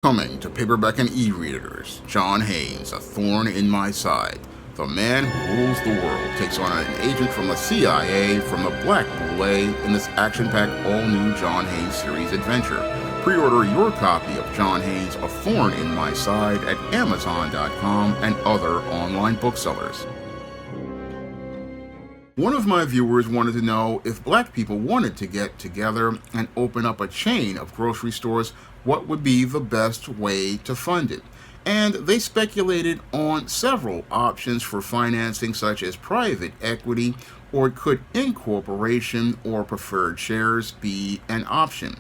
Coming to paperback and e-readers, John Haynes, A Thorn in My Side. The man who rules the world takes on an agent from the CIA from the Black Boule in this action-packed all-new John Haynes series adventure. Pre-order your copy of John Haynes' A Thorn in My Side at Amazon.com and other online booksellers. One of my viewers wanted to know if black people wanted to get together and open up a chain of grocery stores, what would be the best way to fund it? And they speculated on several options for financing, such as private equity, or could incorporation or preferred shares be an option?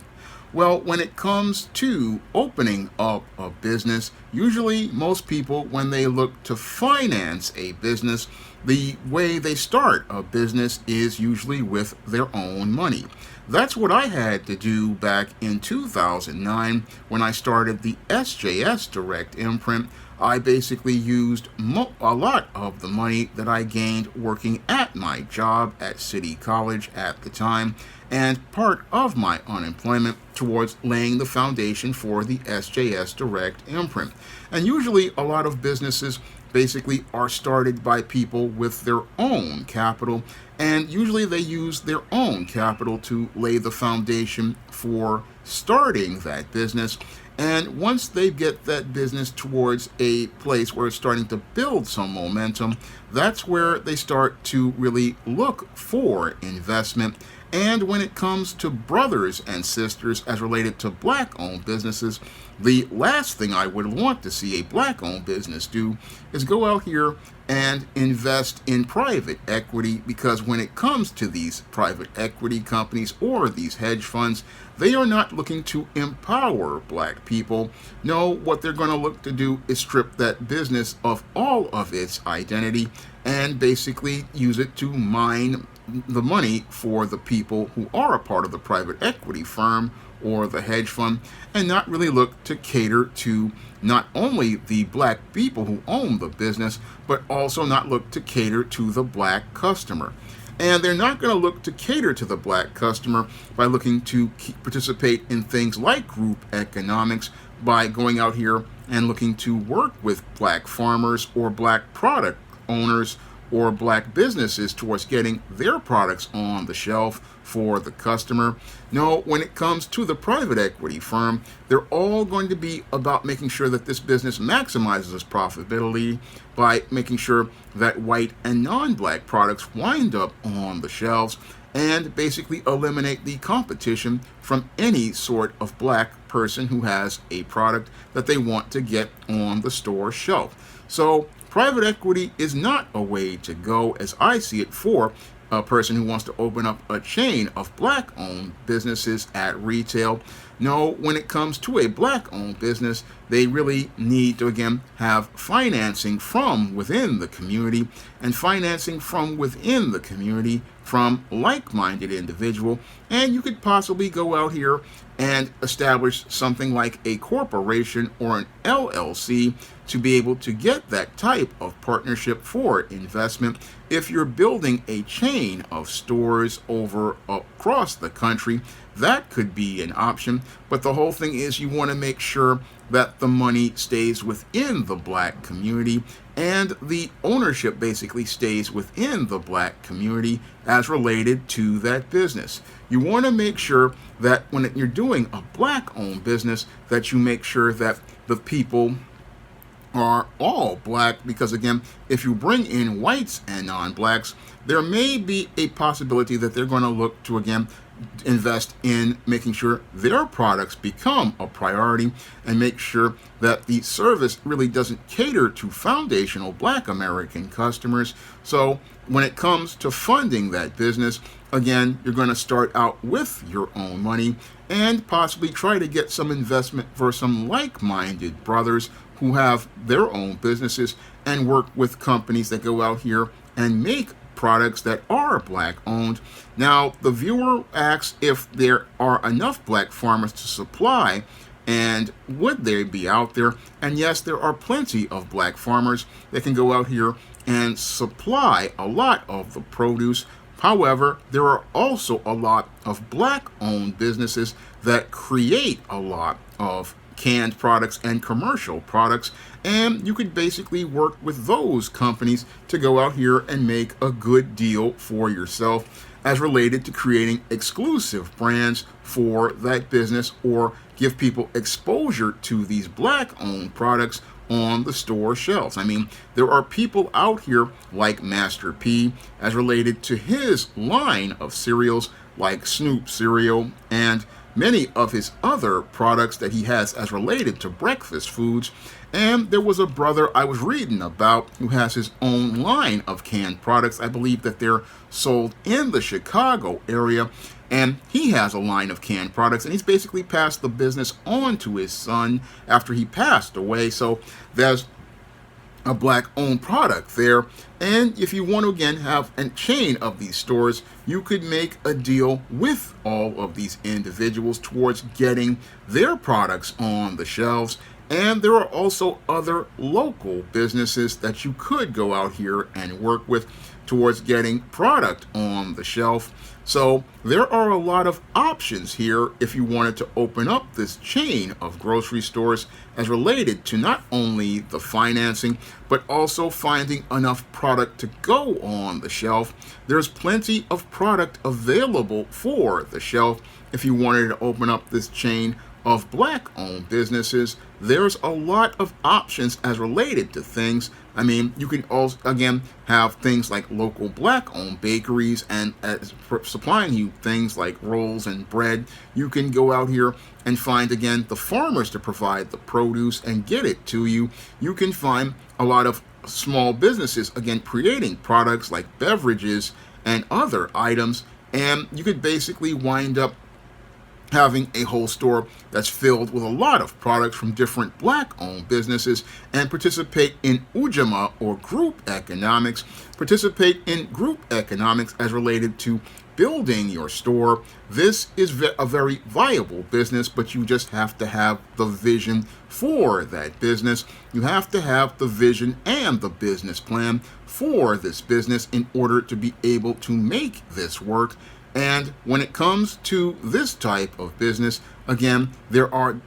Well, when it comes to opening up a business, usually most people, when they look to finance a business, the way they start a business is usually with their own money. That's what I had to do back in 2009 when I started the SJS Direct imprint. I basically used a lot of the money that I gained working at my job at City College at the time, and part of my unemployment towards laying the foundation for the SJS Direct imprint. And usually a lot of businesses basically are started by people with their own capital, and usually they use their own capital to lay the foundation for starting that business. And once they get that business towards a place where it's starting to build some momentum, that's where they start to really look for investment. And when it comes to brothers and sisters as related to black-owned businesses, the last thing I would want to see a black-owned business do is go out here and invest in private equity, because when it comes to these private equity companies or these hedge funds, they are not looking to empower black people. No, what they're going to look to do is strip that business of all of its identity and basically use it to mine the money for the people who are a part of the private equity firm or the hedge fund, and not really look to cater to not only the black people who own the business, but also not look to cater to the black customer. And they're not going to look to cater to the black customer by looking to participate in things like group economics, by going out here and looking to work with black farmers or black product owners or black businesses towards getting their products on the shelf for the customer. No, when it comes to the private equity firm, they're all going to be about making sure that this business maximizes its profitability by making sure that white and non-black products wind up on the shelves, and basically eliminate the competition from any sort of black person who has a product that they want to get on the store shelf. So private equity is not a way to go, as I see it, for a person who wants to open up a chain of black-owned businesses at retail. No, when it comes to a black-owned business, they really need to, again, have financing from within the community, and financing from within the community from like-minded individual. And you could possibly go out here and establish something like a corporation or an LLC to be able to get that type of partnership for investment. If you're building a chain of stores over across the country, that could be an option. But the whole thing is, you want to make sure that the money stays within the black community and the ownership basically stays within the black community as related to that business. You want to make sure that when you're doing a black-owned business, that you make sure that the people are all black, because again, if you bring in whites and non-blacks, there may be a possibility that they're going to look to, again, invest in making sure their products become a priority, and make sure that the service really doesn't cater to foundational black American customers. So when it comes to funding that business, again, you're going to start out with your own money and possibly try to get some investment for some like-minded brothers who have their own businesses and work with companies that go out here and make products that are black owned. Now, the viewer asks if there are enough black farmers to supply, and would they be out there? And yes, there are plenty of black farmers that can go out here and supply a lot of the produce. However, there are also a lot of black owned businesses that create a lot of canned products and commercial products, and you could basically work with those companies to go out here and make a good deal for yourself as related to creating exclusive brands for that business, or give people exposure to these black-owned products on the store shelves. I mean, there are people out here like Master P as related to his line of cereals like Snoop cereal and many of his other products that he has as related to breakfast foods. And there was a brother I was reading about who has his own line of canned products. I believe that they're sold in the Chicago area. And he has a line of canned products, and he's basically passed the business on to his son after he passed away. So there's a black-owned product there. And if you want to, again, have a chain of these stores, you could make a deal with all of these individuals towards getting their products on the shelves. And there are also other local businesses that you could go out here and work with towards getting product on the shelf. So there are a lot of options here if you wanted to open up this chain of grocery stores as related to not only the financing, but also finding enough product to go on the shelf. There's plenty of product available for the shelf if you wanted to open up this chain of black-owned businesses. There's a lot of options as related to things. I mean, you can also, again, have things like local black-owned bakeries and supplying you things like rolls and bread. You can go out here and find, again, the farmers to provide the produce and get it to you. You can find a lot of small businesses, again, creating products like beverages and other items. And you could basically wind up having a whole store that's filled with a lot of products from different black-owned businesses, and participate in Ujamaa or group economics. Participate in group economics as related to building your store. This is a very viable business, but you just have to have the vision for that business. You have to have the vision and the business plan for this business in order to be able to make this work. And when it comes to this type of business, again, there are,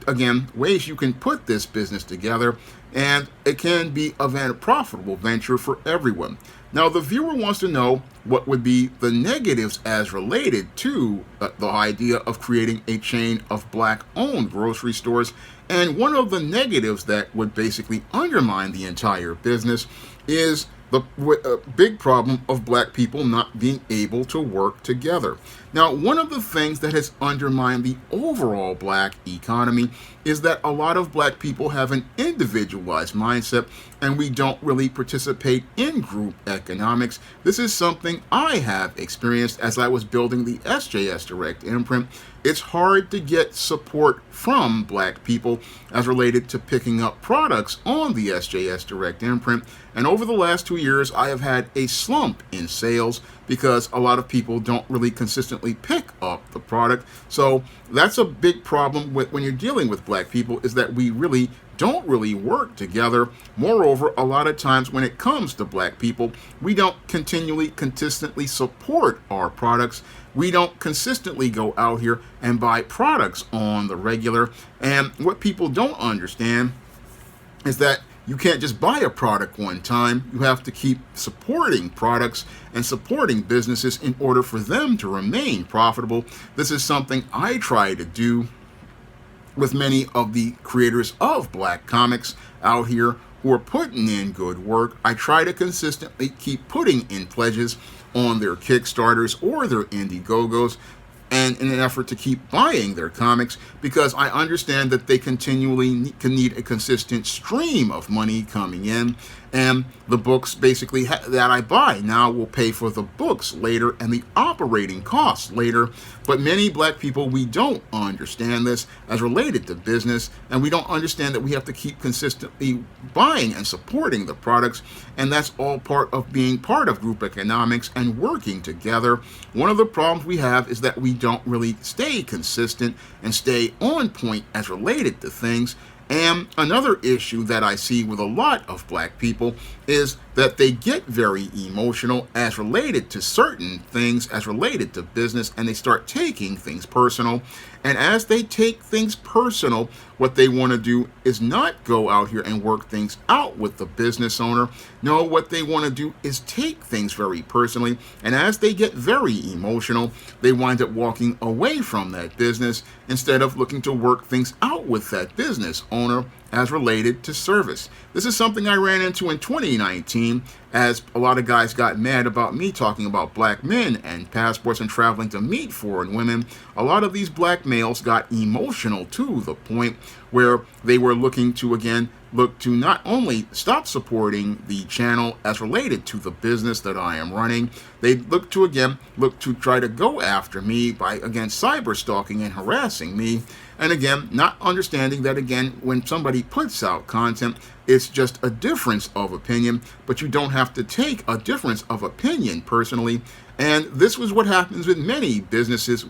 ways you can put this business together, and it can be a very profitable venture for everyone. Now, the viewer wants to know what would be the negatives as related to the idea of creating a chain of black-owned grocery stores. And one of the negatives that would basically undermine the entire business is the big problem of black people not being able to work together. Now, one of the things that has undermined the overall black economy is that a lot of black people have an individualized mindset, and we don't really participate in group economics. This is something I have experienced as I was building the SJS Direct imprint. It's hard to get support from black people as related to picking up products on the SJS Direct imprint. And over the last 2 years, I have had a slump in sales because a lot of people don't really consistently pick up the product. So that's a big problem when you're dealing with black people, is that we really don't really work together. Moreover, a lot of times when it comes to black people, we don't consistently support our products. We don't consistently go out here and buy products on the regular. And what people don't understand is that you can't just buy a product one time. You have to keep supporting products and supporting businesses in order for them to remain profitable. This is something I try to do with many of the creators of black comics out here who are putting in good work. I try to consistently keep putting in pledges on their Kickstarters or their Indiegogos, and in an effort to keep buying their comics, because I understand that they continually can need a consistent stream of money coming in, and the books basically that I buy now will pay for the books later and the operating costs later. But many black people, we don't understand this as related to business, and we don't understand that we have to keep consistently buying and supporting the products, and that's all part of being part of group economics and working together. One of the problems we have is that we don't really stay consistent and stay on point as related to things. And another issue that I see with a lot of black people is that they get very emotional as related to certain things, as related to business, and they start taking things personal. And as they take things personal, what they want to do is not go out here and work things out with the business owner. No, what they want to do is take things very personally. And as they get very emotional, they wind up walking away from that business instead of looking to work things out with that business owner as related to service. This is something I ran into in 2019 as a lot of guys got mad about me talking about black men and passports and traveling to meet foreign women. A lot of these black males got emotional to the point where they were looking to, again, look to not only stop supporting the channel as related to the business that I am running, they look to try to go after me by, again, cyber stalking and harassing me. And again, not understanding that, again, when somebody puts out content, it's just a difference of opinion, but you don't have to take a difference of opinion personally. And this was what happens with many businesses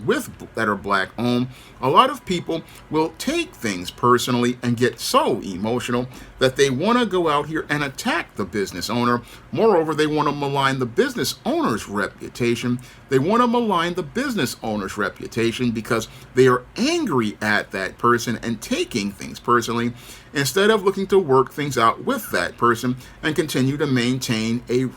that are black owned. A lot of people will take things personally and get so emotional that they want to go out here and attack the business owner. Moreover, they want to malign the business owner's reputation. They want to malign the business owner's reputation because they are angry at that person and taking things personally instead of looking to work things out with that person and continue to maintain a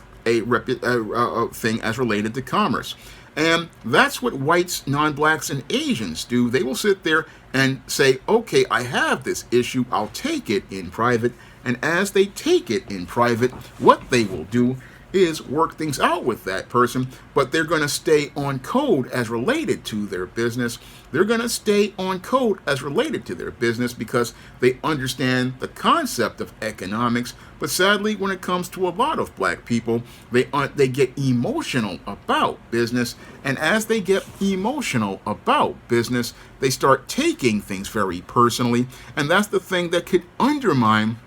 thing as related to commerce. And that's what whites, non-blacks, and Asians do. They will sit there and say, okay, I have this issue, I'll take it in private. And as they take it in private, what they will do is work things out with that person, but they're going to stay on code as related to their business. They're going to stay on code as related to their business because they understand the concept of economics. But sadly, when it comes to a lot of black people, they get emotional about business. And as they get emotional about business, they start taking things very personally. And that's the thing that could undermine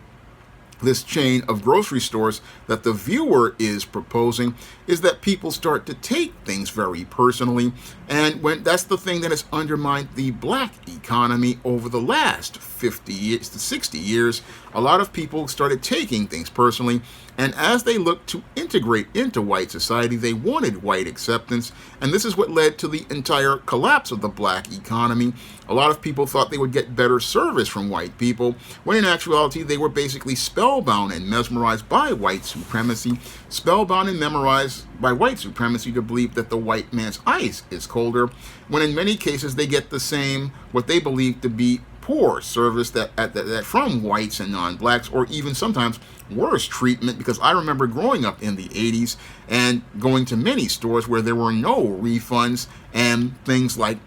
this chain of grocery stores that the viewer is proposing, is that people start to take things very personally. And when that's the thing that has undermined the black economy over the last 50 years to 60 years, a lot of people started taking things personally. And as they looked to integrate into white society, they wanted white acceptance. And this is what led to the entire collapse of the black economy. A lot of people thought they would get better service from white people, when in actuality, they were basically spellbound and mesmerized by white supremacy, spellbound and memorized by white supremacy to believe that the white man's ice is colder, when in many cases they get the same, what they believe to be poor service that from whites and non-blacks, or even sometimes worse treatment, because I remember growing up in the 80s and going to many stores where there were no refunds and things like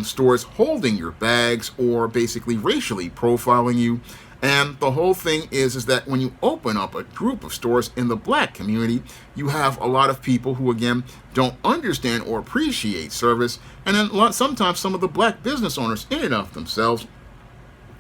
stores holding your bags or basically racially profiling you. And the whole thing is that when you open up a group of stores in the black community, you have a lot of people who, again, don't understand or appreciate service. And then sometimes some of the black business owners in and of themselves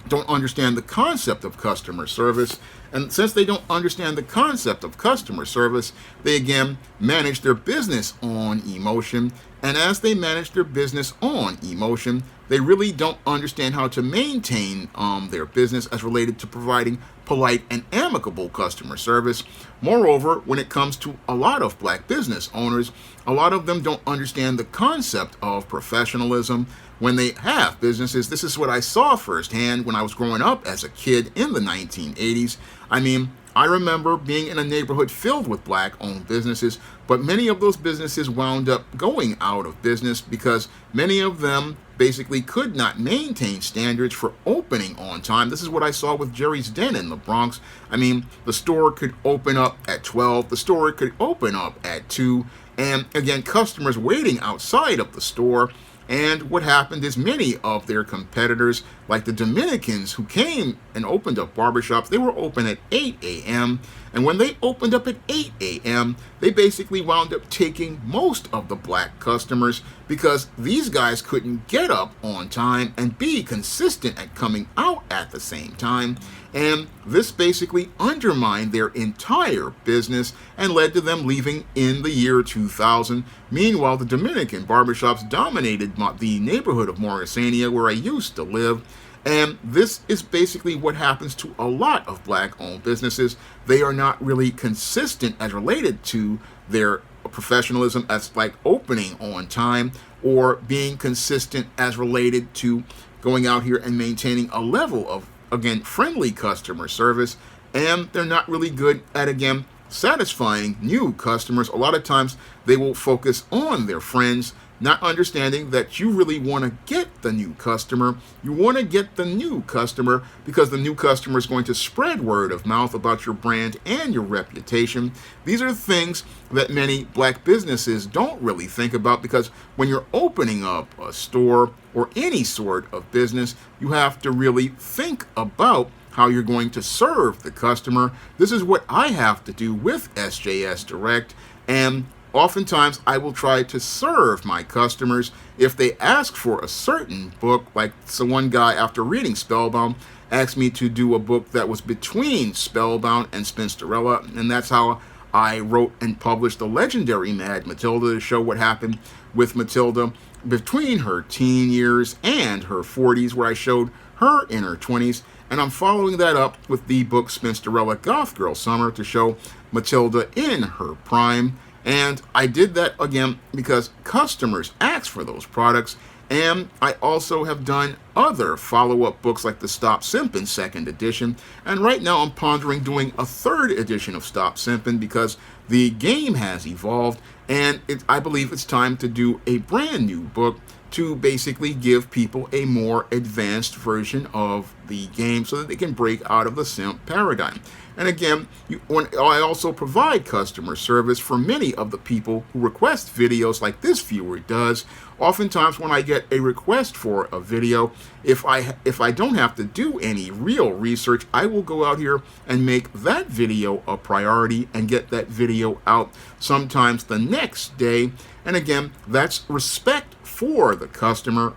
don't understand the concept of customer service. And since they don't understand the concept of customer service, they again manage their business on emotion. And as they manage their business on emotion, they really don't understand how to maintain their business as related to providing polite and amicable customer service. Moreover, when it comes to a lot of black business owners, a lot of them don't understand the concept of professionalism when they have businesses. This is what I saw firsthand when I was growing up as a kid in the 1980s. I mean, I remember being in a neighborhood filled with black-owned businesses, but many of those businesses wound up going out of business because many of them basically could not maintain standards for opening on time. This is what I saw with Jerry's Den in the Bronx. I mean, the store could open up at 12, the store could open up at 2, and again, customers waiting outside of the store. And what happened is many of their competitors, like the Dominicans who came and opened up barbershops, they were open at 8 a.m. And when they opened up at 8 a.m., they basically wound up taking most of the black customers because these guys couldn't get up on time and be consistent at coming out at the same time. And this basically undermined their entire business and led to them leaving in the year 2000. Meanwhile, the Dominican barbershops dominated the neighborhood of Morrisania where I used to live. And this is basically what happens to a lot of black-owned businesses. They are not really consistent as related to their professionalism, as like opening on time, or being consistent as related to going out here and maintaining a level of, again, friendly customer service. And they're not really good at, again, satisfying new customers. A lot of times they will focus on their friends, not understanding that you really want to get the new customer. You want to get the new customer because the new customer is going to spread word of mouth about your brand and your reputation. These are things that many black businesses don't really think about, because when you're opening up a store or any sort of business, you have to really think about how you're going to serve the customer. This is what I have to do with SJS Direct, and oftentimes I will try to serve my customers if they ask for a certain book. Like, so one guy, after reading Spellbound, asked me to do a book that was between Spellbound and Spinsterella, and that's how I wrote and published the legendary Mad Matilda, to show what happened with Matilda between her teen years and her 40s, where I showed her in her 20s. And I'm following that up with the book Spinsterella Goth Girl Summer, to show Matilda in her prime. And I did that again because customers ask for those products. And I also have done other follow-up books like the Stop Simpin' second edition. And right now I'm pondering doing a third edition of Stop Simpin', because the game has evolved, and I believe it's time to do a brand new book to basically give people a more advanced version of the game so that they can break out of the simp paradigm. And again, I also provide customer service for many of the people who request videos like this viewer does. Oftentimes when I get a request for a video, if I don't have to do any real research, I will go out here and make that video a priority and get that video out sometimes the next day. And again, that's respect for the customer,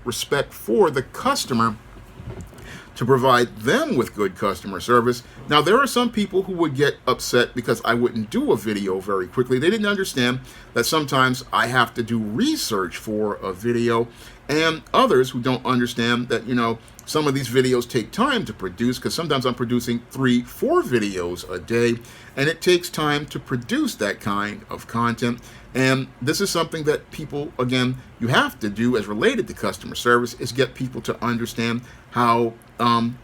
to provide them with good customer service. Now, there are some people who would get upset because I wouldn't do a video very quickly. They didn't understand that sometimes I have to do research for a video, and others who don't understand that, some of these videos take time to produce, because sometimes I'm producing 3-4 videos a day, and it takes time to produce that kind of content. And this is something that people, again, you have to do as related to customer service, is get people to understand how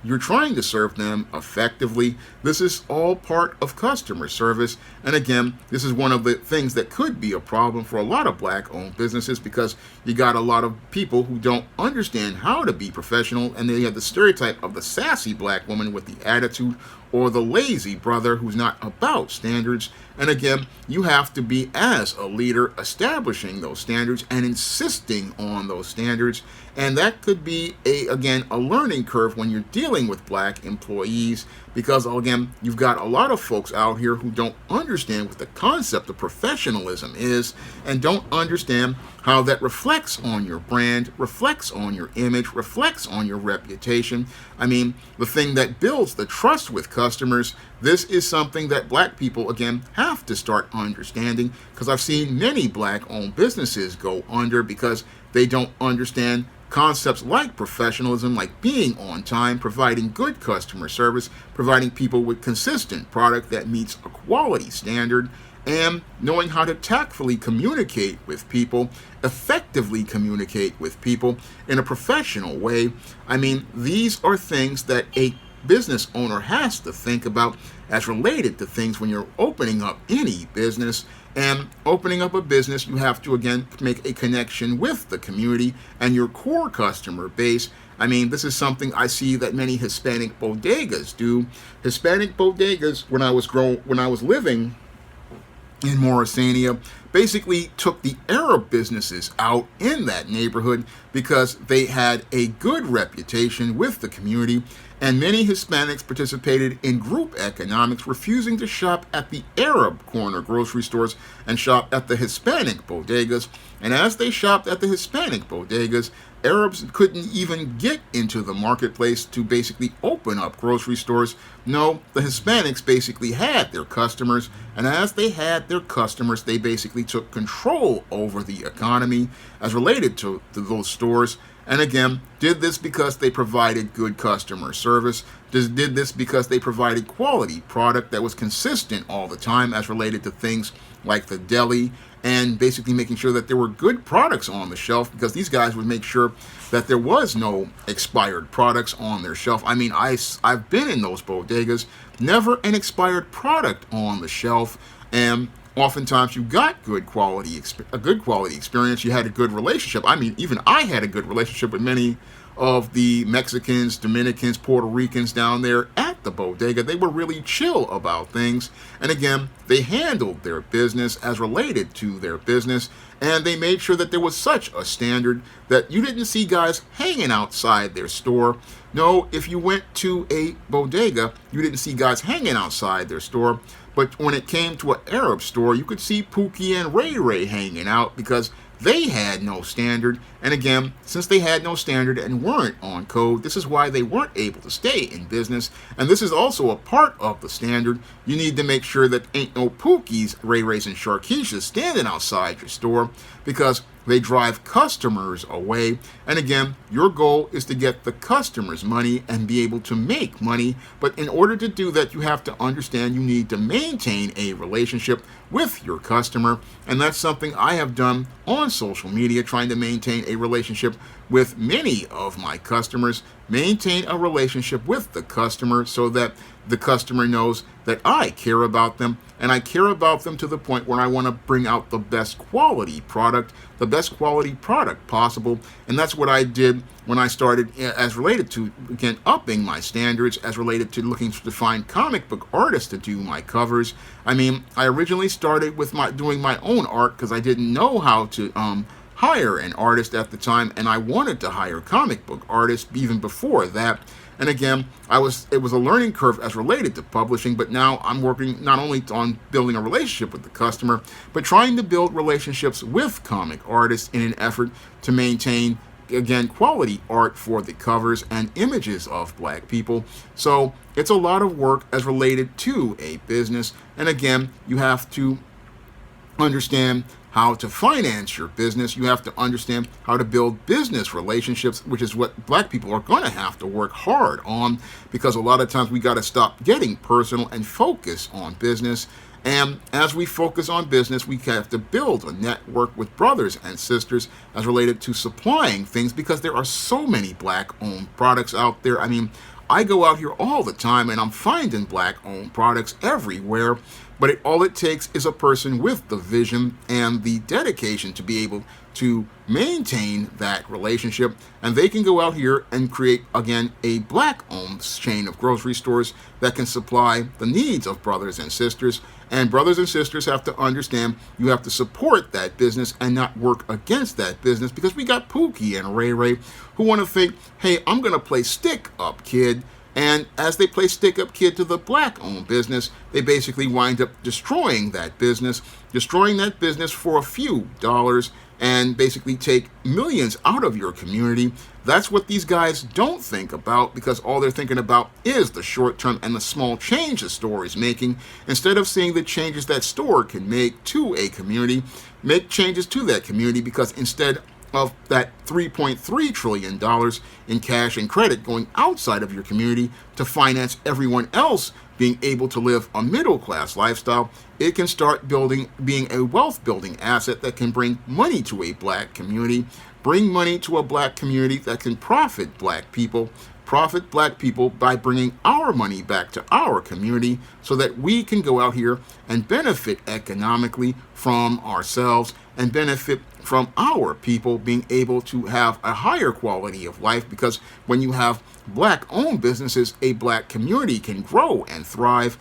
you're trying to serve them effectively. This is all part of customer service. And again, this is one of the things that could be a problem for a lot of black-owned businesses, because you got a lot of people who don't understand how to be professional, and they have the stereotype of the sassy black woman with the attitude, or the lazy brother who's not about standards. And again, you have to be, as a leader, establishing those standards and insisting on those standards. And that could be a learning curve when you're dealing with black employees, because again, you've got a lot of folks out here who don't understand what the concept of professionalism is, and don't understand how that reflects on your brand, reflects on your image, reflects on your reputation. I mean, the thing that builds the trust with customers. This is something that black people, again, have to start understanding, because I've seen many black-owned businesses go under because they don't understand concepts like professionalism, like being on time, providing good customer service, providing people with consistent product that meets a quality standard, and knowing how to tactfully communicate with people, effectively communicate with people in a professional way. I mean, these are things that a business owner has to think about as related to things when you're opening up any business. And opening up a business, you have to, again, make a connection with the community and your core customer base. I mean, this is something I see that many Hispanic bodegas do. Hispanic bodegas, when I was living in Morrisania, basically took the Arab businesses out in that neighborhood because they had a good reputation with the community, and many Hispanics participated in group economics, refusing to shop at the Arab corner grocery stores and shop at the Hispanic bodegas. And as they shopped at the Hispanic bodegas, Arabs couldn't even get into the marketplace to basically open up grocery stores. No, the Hispanics basically had their customers, and as they had their customers, they basically took control over the economy as related to those stores. And again, did this because they provided good customer service? Did this because they provided quality product that was consistent all the time as related to things like the deli, and basically making sure that there were good products on the shelf, because these guys would make sure that there was no expired products on their shelf. I mean, I've been in those bodegas, never an expired product on the shelf, and oftentimes you got a good quality experience. You had a good relationship. I mean, even I had a good relationship with many of the Mexicans, Dominicans, Puerto Ricans down there at the bodega. They were really chill about things. And again, they handled their business as related to their business. And they made sure that there was such a standard that you didn't see guys hanging outside their store. No, if you went to a bodega, you didn't see guys hanging outside their store. But when it came to an Arab store, you could see Pookie and Ray Ray hanging out because they had no standard. And again, since they had no standard and weren't on code, this is why they weren't able to stay in business. And this is also a part of the standard. You need to make sure that ain't no Pookies, Ray Rays, and Sharkeishas standing outside your store, because they drive customers away. And again, your goal is to get the customers money and be able to make money. But in order to do that, you have to understand you need to maintain a relationship with your customer. And that's something I have done on social media, trying to maintain a relationship with many of my customers. Maintain a relationship with the customer so that the customer knows that I care about them, and I care about them to the point where I want to bring out the best quality product possible. And that's what I did when I started, as related to, again, upping my standards as related to looking to find comic book artists to do my covers. I mean, I originally started with doing my own art because I didn't know how to hire an artist at the time, and I wanted to hire comic book artists even before that. And again, it was a learning curve as related to publishing, but now I'm working not only on building a relationship with the customer, but trying to build relationships with comic artists in an effort to maintain, again, quality art for the covers and images of Black people. So it's a lot of work as related to a business. And again, you have to understand how to finance your business. You have to understand how to build business relationships, which is what Black people are going to have to work hard on, because a lot of times we got to stop getting personal and focus on business. And as we focus on business, we have to build a network with brothers and sisters as related to supplying things, because there are so many Black-owned products out there. I mean, I go out here all the time and I'm finding Black-owned products everywhere. But all it takes is a person with the vision and the dedication to be able to maintain that relationship. And they can go out here and create, again, a Black-owned chain of grocery stores that can supply the needs of brothers and sisters. And brothers and sisters have to understand you have to support that business and not work against that business, because we got Pookie and Ray Ray who want to think, hey, I'm going to play stick up, kid. And as they play stick up kid to the Black-owned business, they basically wind up destroying that business for a few dollars, and basically take millions out of your community. That's what these guys don't think about, because all they're thinking about is the short term and the small change the store is making, instead of seeing the changes that store can make to a community. Make changes to that community, because instead of that $3.3 trillion in cash and credit going outside of your community to finance everyone else being able to live a middle-class lifestyle, it can start being a wealth-building asset that can bring money to a Black community, bring money to a Black community that can profit Black people by bringing our money back to our community, so that we can go out here and benefit economically from ourselves and benefit from our people being able to have a higher quality of life. Because when you have Black-owned businesses, a Black community can grow and thrive,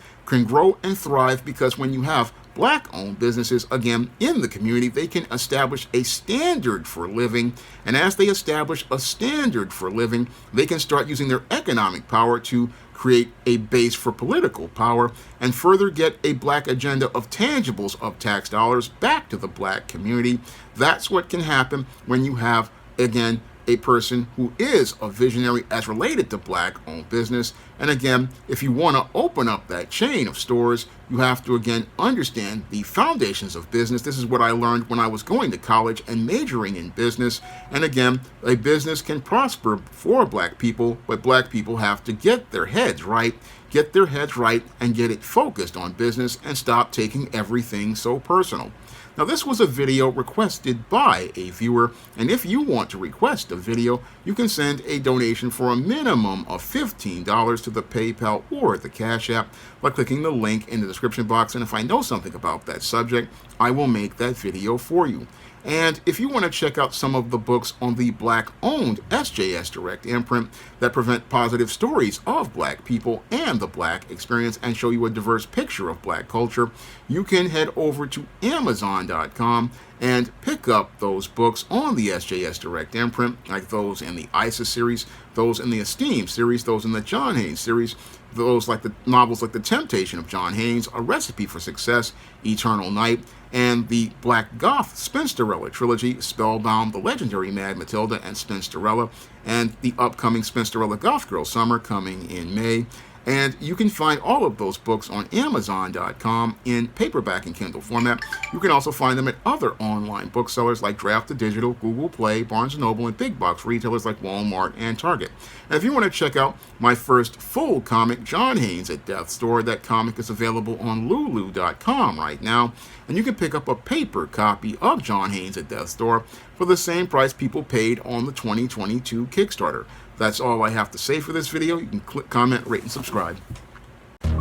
because when you have Black-owned businesses, again, in the community, they can establish a standard for living. And as they establish a standard for living, they can start using their economic power to create a base for political power and further get a Black agenda of tangibles of tax dollars back to the Black community. That's what can happen when you have, again, a person who is a visionary as related to Black-owned business. And again, if you want to open up that chain of stores, you have to, again, understand the foundations of business. This is what I learned when I was going to college and majoring in business. And again, a business can prosper for Black people, but Black people have to get their heads right. Get their heads right and get it focused on business and stop taking everything so personal. Now, this was a video requested by a viewer, and if you want to request a video, you can send a donation for a minimum of $15 to the PayPal or the Cash App by clicking the link in the description box, and if I know something about that subject, I will make that video for you. And if you want to check out some of the books on the Black-owned SJS Direct imprint that present positive stories of Black people and the Black experience and show you a diverse picture of Black culture, you can head over to Amazon.com and pick up those books on the SJS Direct imprint, like those in the ISIS series, those in the Esteem series, those in the John Haynes series, those like the novels like The Temptation of John Haynes, A Recipe for Success, Eternal Night, and the Black Goth Spinsterella trilogy, Spellbound, The Legendary Mad Matilda, and Spinsterella, and the upcoming Spinsterella Goth Girl Summer coming in May. And you can find all of those books on Amazon.com in paperback and Kindle format. You can also find them at other online booksellers like Draft to Digital, Google Play, Barnes & Noble, and big box retailers like Walmart and Target. And if you want to check out my first full comic, John Haynes at Death's Door, that comic is available on Lulu.com right now. And you can pick up a paper copy of John Haynes at Death's Door for the same price people paid on the 2022 Kickstarter. That's all I have to say for this video. You can click, comment, rate, and subscribe.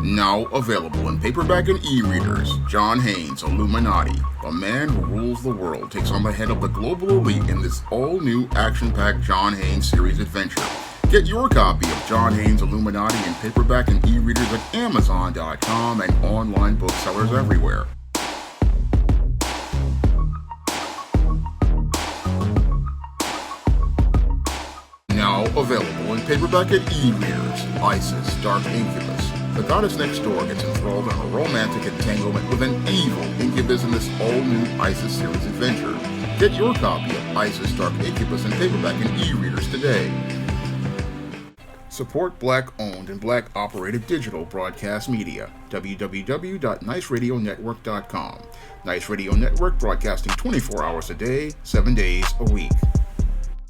Now available in paperback and e-readers, John Haynes, Illuminati. The man who rules the world takes on the head of the global elite in this all-new action-packed John Haynes series adventure. Get your copy of John Haynes, Illuminati in paperback and e-readers at Amazon.com and online booksellers everywhere. Now available in paperback and e-readers, Isis, Dark Incubus. The goddess next door gets enthralled in a romantic entanglement with an evil incubus in this all-new Isis series adventure. Get your copy of Isis, Dark Incubus in paperback and e-readers today. Support Black-owned and Black-operated digital broadcast media. www.niceradionetwork.com. Nice Radio Network, broadcasting 24 hours a day, 7 days a week.